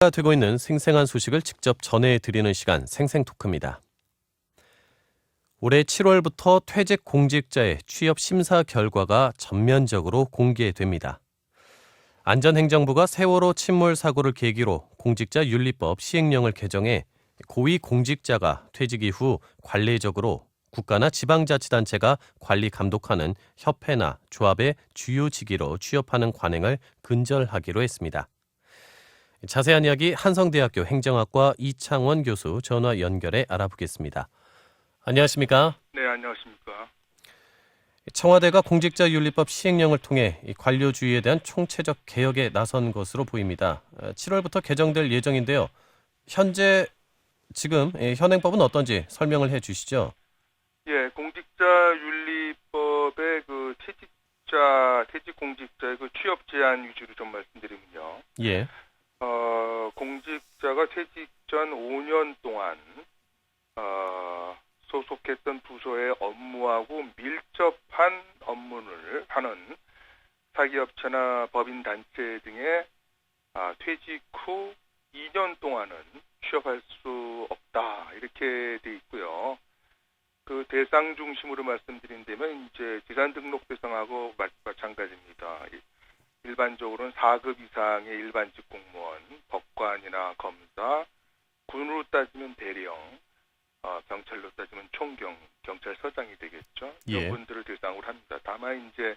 되고 있는 생생한 소식을 직접 전해드리는 시간 생생토크입니다. 올해 7월부터 퇴직 공직자의 취업 심사 결과가 전면적으로 공개됩니다. 안전행정부가 세월호 침몰 사고를 계기로 공직자윤리법 시행령을 개정해 고위공직자가 퇴직 이후 관례적으로 국가나 지방자치단체가 관리 감독하는 협회나 조합의 주요 직위로 취업하는 관행을 근절하기로 했습니다. 자세한 이야기 한성대학교 행정학과 이창원 교수 전화 연결해 알아보겠습니다. 안녕하십니까? 네, 안녕하십니까? 청와대가 공직자윤리법 시행령을 통해 관료주의에 대한 총체적 개혁에 나선 것으로 보입니다. 7월부터 개정될 예정인데요. 지금 현행법은 어떤지 설명을 해 주시죠. 예, 공직자윤리법의 퇴직 공직자의 취업 제한 위주로 좀 말씀드리면요. 예. 공직자가 퇴직 전 5년 동안 소속했던 부서의 업무하고 밀접한 업무를 하는 사기업체나 법인단체 등의 퇴직 후 2년 동안은 취업할 수 없다 이렇게 돼 있고요. 그 대상 중심으로 말씀드린다면 이제 재산 등록 대상하고 마찬가지입니다. 일반적으로는 4급 이상의 일반직 공무원, 법관이나 검사, 군으로 따지면 대령, 경찰로 따지면 경찰서장이 되겠죠. 예. 이분들을 대상으로 합니다. 다만 이제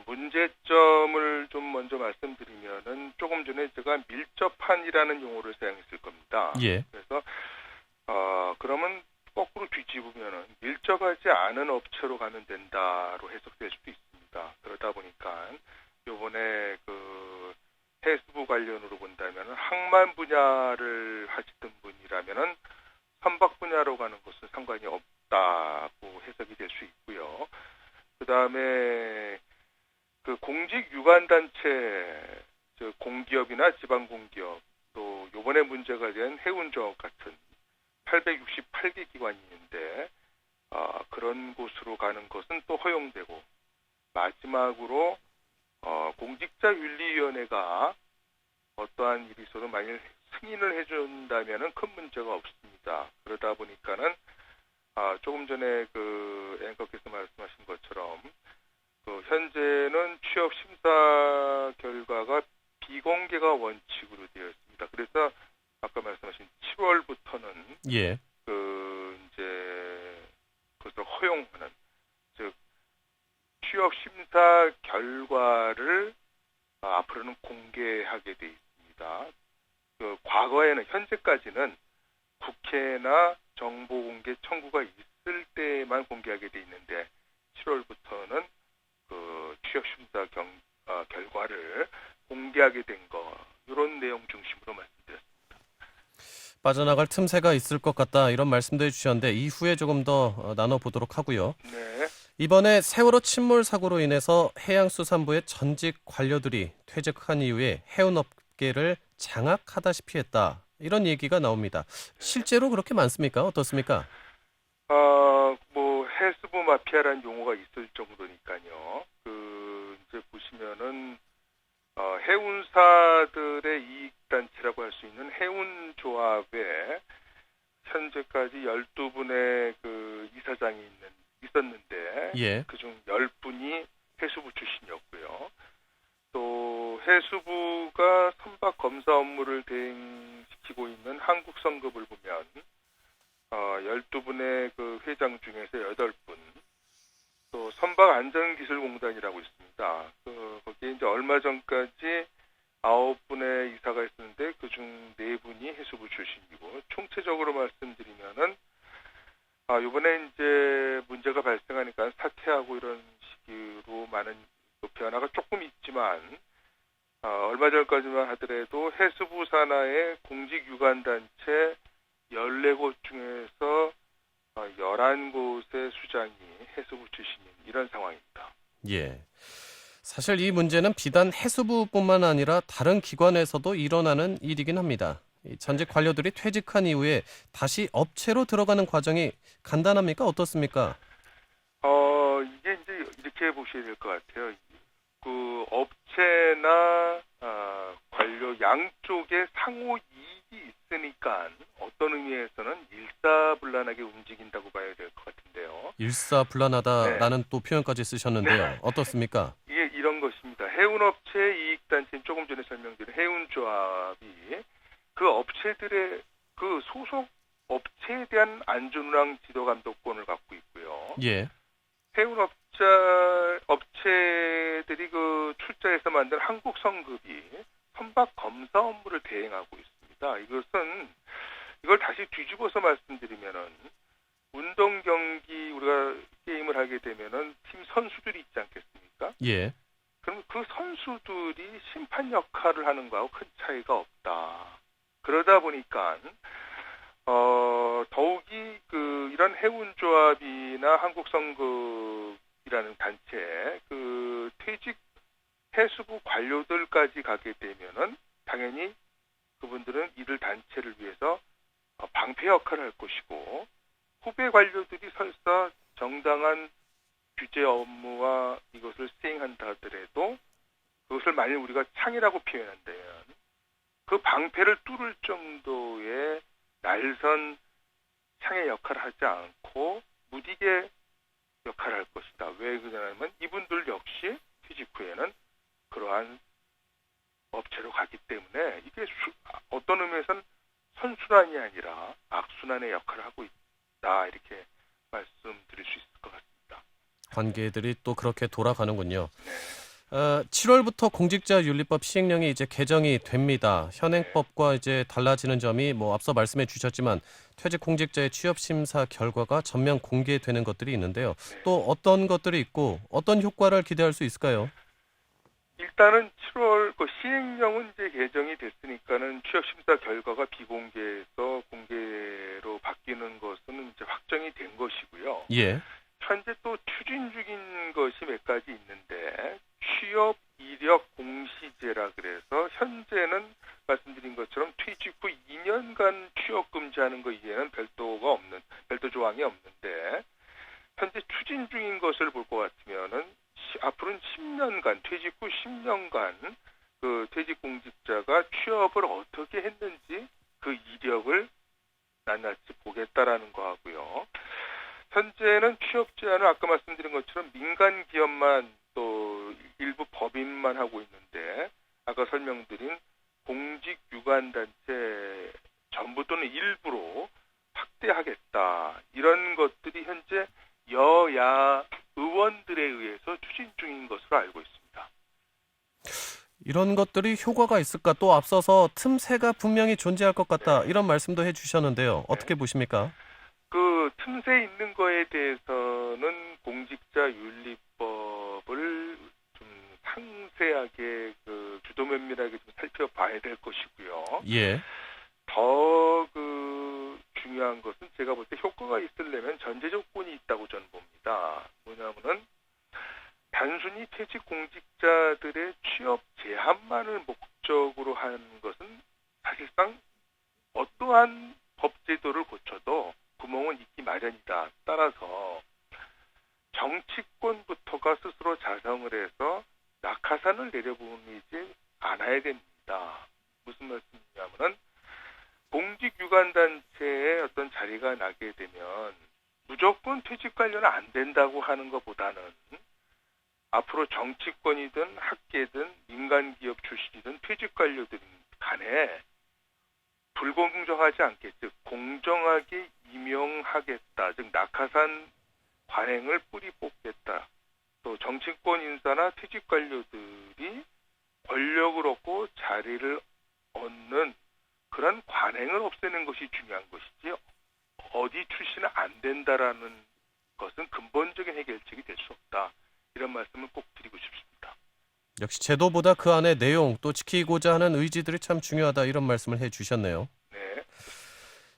문제점을 좀 먼저 말씀드리면은 조금 전에 제가 밀접한이라는 용어를 사용했을 겁니다. 예. 그래서 그러면 거꾸로 뒤집으면은 밀접하지 않은 업체로 가면 된다로 해석될 수도 있습니다. 그러다 보니까 요번에 해수부 관련으로 본다면은 항만 분야를 하시던 분이라면은 선박 분야로 가는 것은 상관이 없다고 해석이 될 수 있고요. 그 다음에 공직 유관단체, 즉 공기업이나 지방공기업, 또 요번에 문제가 된 해운조합 같은 868개 기관이 있는데 그런 곳으로 가는 것은 또 허용되고, 마지막으로 공직자윤리위원회가 어떠한 일이 있어도 만일 승인을 해준다면은 큰 문제가 없습니다. 그러다 보니까는 조금 전에 앵커께서 말씀하신 것처럼 현재는 취업 심사 결과가 비공개가 원칙으로 되어 있습니다. 그래서 아까 말씀하신 7월부터는 예. 이제 그것을 허용하는, 즉 취업 심사 결과를 앞으로는 공개하게 돼 있습니다. 과거에는, 현재까지는 국회나 정보 공개 청구가 있을 때만 공개하게 돼 있는데 7월부터는 취업 심사 결과를 공개하게 된 거, 이런 내용 중심으로 말씀드렸습니다. 빠져나갈 틈새가 있을 것 같다 이런 말씀도 해주셨는데 이후에 조금 더 나눠보도록 하고요. 네. 이번에 세월호 침몰 사고로 인해서 해양수산부의 전직 관료들이 퇴직한 이후에 해운업계를 장악하다시피 했다 이런 얘기가 나옵니다. 실제로 그렇게 많습니까? 어떻습니까? 해수부 마피아라는 용어가 있을 정도니까요. 이제 보시면은 해운사들의 이익단체라고 할 수 있는 해운조합에 현재까지 12분의 이사장이 있었는데, 예. 그중 10분이 해수부 출신이었고요. 또 해수부가 선박 검사 업무를 대행시키고 있는 한국성급을 보면 12분의 회장 중에서 8분, 또 선박안전기술공단이라고 있습니다. 거기에 이제 얼마 전까지 9분의 이사가 있었는데 그중 4분이 해수부 출신이고, 총체적으로 말씀드리면은 이번에 이제 문제가 발생하니까 사퇴하고 이런 식으로 많은 변화가 조금 있지만, 얼마 전까지만 하더라도 해수부 산하의 공직유관단체 14곳 중에서 11곳의 수장이 해수부 출신인 이런 상황입니다. 예. 사실 이 문제는 비단 해수부뿐만 아니라 다른 기관에서도 일어나는 일이긴 합니다. 전직 관료들이 퇴직한 이후에 다시 업체로 들어가는 과정이 간단합니까? 어떻습니까? 이게 이제 이렇게 보셔야 될 것 같아요. 업체나 관료 관료 양쪽에 상호 이익이 있으니까 어떤 의미에서는 일사불란하게 움직인다고 봐야 될 것 같은데요. 일사불란하다라는 또 표현까지 쓰셨는데요. 네. 어떻습니까? 이게 이런 것입니다. 해운업체 이익단체는 조금 전에 설명드린 해운조합이 그 업체들의 그 소속 업체에 대한 안전운항 지도 감독권을 갖고 있고요. 예. 업체들이 그 출자해서 만든 한국성급이 선박 검사 업무를 대행하고 있습니다. 이걸 다시 뒤집어서 말씀드리면은 운동 경기 우리가 게임을 하게 되면은 팀 선수들이 있지 않겠습니까? 예. 그럼 그 선수들이 심판 역할을 하는 거하고 큰 차이가 없다. 그러다 보니까 더욱이 이런 해운조합이나 한국성급이라는 단체 퇴직 해수부 관료들까지 가게 되면은 당연히 그분들은 이들 단체를 위해서 방패 역할을 할 것이고 후배 관료들이 설사 정당한 규제 업무와 이것을 수행한다 하더라도 그것을 만일 우리가 창이라고 표현한다면 그 방패를 뚫을 정도의 날선 창의 역할을 하지 않고 무디게 역할을 할 것이다. 왜 그러냐면 이분들 역시 퇴직 후에는 그러한 업체로 가기 때문에 이게 어떤 의미에서는 선순환이 아니라 악순환의 역할을 하고 있다. 이렇게 말씀드릴 수 있을 것 같습니다. 관계들이 또 그렇게 돌아가는군요. 7월부터 공직자윤리법 시행령이 이제 개정이 됩니다. 현행법과 이제 달라지는 점이 앞서 말씀해 주셨지만 퇴직 공직자의 취업 심사 결과가 전면 공개되는 것들이 있는데요. 또 어떤 것들이 있고 어떤 효과를 기대할 수 있을까요? 일단은 7월 시행령은 이제 개정이 됐으니까는 취업 심사 결과가 비공개에서 공개로 바뀌는 것은 이제 확정이 된 것이고요. 예. 현재 또 추진 중인 것이 몇 가지 있는데 취업 이력 공시제라 그래서 현재는 말씀드린 것처럼 퇴직 후 2년간 취업 금지하는 것 이외에는 별도 조항이 없는데 현재 추진 중인 것을 볼 것 같으면은 앞으로는 10년간 퇴직 후 10년간 그 퇴직 공직자가 취업을 어떻게 했는지 그 이력을 낱낱이 보겠다라는 거 하고요. 현재는 취업 제한을 아까 말씀드린 것처럼 민간 기업만 또 일부 법인만 하고 있는데 아까 설명드린 공직 유관 단체 전부 또는 일부로 확대하겠다. 이런 것들이 현재 여야 의원들에 의해서 추진 중인 것으로 알고 있습니다. 이런 것들이 효과가 있을까? 또 앞서서 틈새가 분명히 존재할 것 같다. 이런 말씀도 해주셨는데요. 어떻게 보십니까? 그 틈새 있는 거에 대해서는 공직자윤리법을 좀 상세하게 주도 면밀하게 좀 살펴봐야 될 것이고요. 예. 더 중요한 것은 제가 볼 때 효과가 있으려면 전제 조건이 있다고 저는 봅니다. 뭐냐면은 단순히 퇴직 공직자들의 취업 제한만을 목적으로 하는 것은 사실상 어떠한 법제도를 고쳐도 구멍은 있기 마련이다. 따라서 정치권부터가 스스로 자성을 해서 낙하산을 내려보내지 않아야 됩니다. 무슨 말씀이냐면은 공직유관단체에 어떤 자리가 나게 되면 무조건 퇴직 관련은 안 된다고 하는 것보다는 앞으로 정치권이든 학계든 민간기업 출신이든 퇴직 관료들 간에 불공정하지 않게 즉 공정하게 임용하겠다. 즉 낙하산 관행을 뿌리 뽑겠다. 또 정치권 인사나 퇴직 관료들이 권력을 얻고 자리를 얻는 그런 관행을 없애는 것이 중요한 것이지 어디 출신은 안 된다라는 것은 근본적인 해결책이 될 수 없다. 이런 말씀을 꼭 드리고 싶습니다. 역시 제도보다 그 안에 내용 또 지키고자 하는 의지들이 참 중요하다. 이런 말씀을 해주셨네요. 네.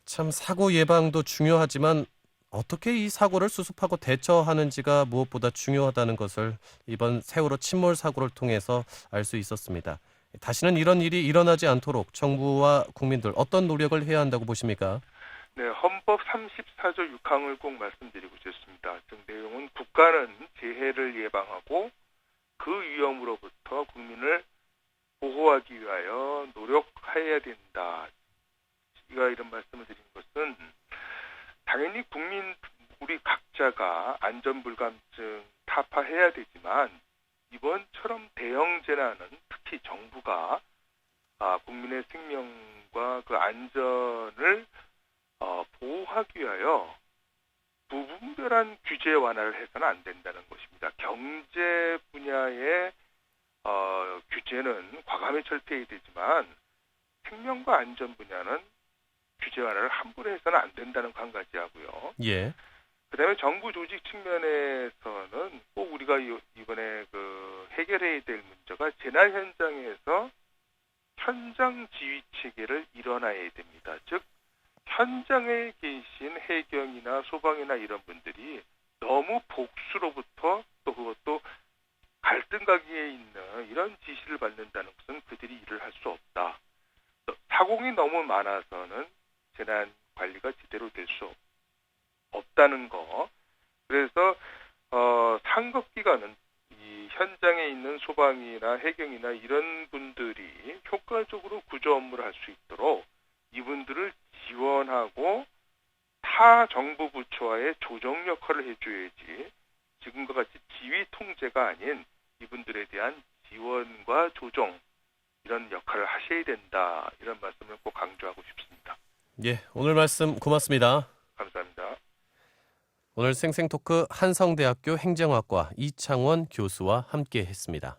참 사고 예방도 중요하지만 어떻게 이 사고를 수습하고 대처하는지가 무엇보다 중요하다는 것을 이번 세월호 침몰 사고를 통해서 알 수 있었습니다. 다시는 이런 일이 일어나지 않도록 정부와 국민들 어떤 노력을 해야 한다고 보십니까? 네, 헌법 34조 6항을 꼭 말씀드리고 싶습니다. 즉 내용은 국가는 재해를 예방하고 그 위험으로부터 국민을 보호하기 위하여 노력해야 된다. 제가 이런 말씀을 드린 것은 당연히 우리 각자가 안전불감증 타파해야 되지만 이번처럼 대형 재난은 특히 정부가 국민의 생명과 그 안전을 보호하기 위하여 부분별한 규제 완화를 해서는 안 된다는 것입니다. 경제 분야의 규제는 과감히 철폐해야 되지만 생명과 안전 분야는 규제 완화를 함부로 해서는 안 된다는 거 한 가지 하고요. 예. 그다음에 정부 조직 측면에서는 꼭 우리가 이번에 해결해야 될 문제가 재난 현장에서 현장 지휘 체계를 일어나야 됩니다. 즉 현장에 계신 해경이나 소방이나 이런 분들이 너무 복수로부터 또 그것도 갈등각에 있는 이런 지시를 받는다는 것은 그들이 일을 할 수 없다. 사공이 너무 많아서는 재난 관리가 제대로 될 수 없다는 거. 그래서 상급기관은 이 현장에 있는 소방이나 해경이나 이런 분들이 효과적으로 구조 업무를 할 수 있도록 이분들을 지원하고 타 정부 부처와의 조정 역할을 해줘야지 지금과 같이 지휘 통제가 아닌 이분들에 대한 지원과 조정 이런 역할을 하셔야 된다. 이런 말씀을 꼭 강조하고 싶습니다. 예, 오늘 말씀 고맙습니다. 감사합니다. 오늘 생생토크 한성대학교 행정학과 이창원 교수와 함께했습니다.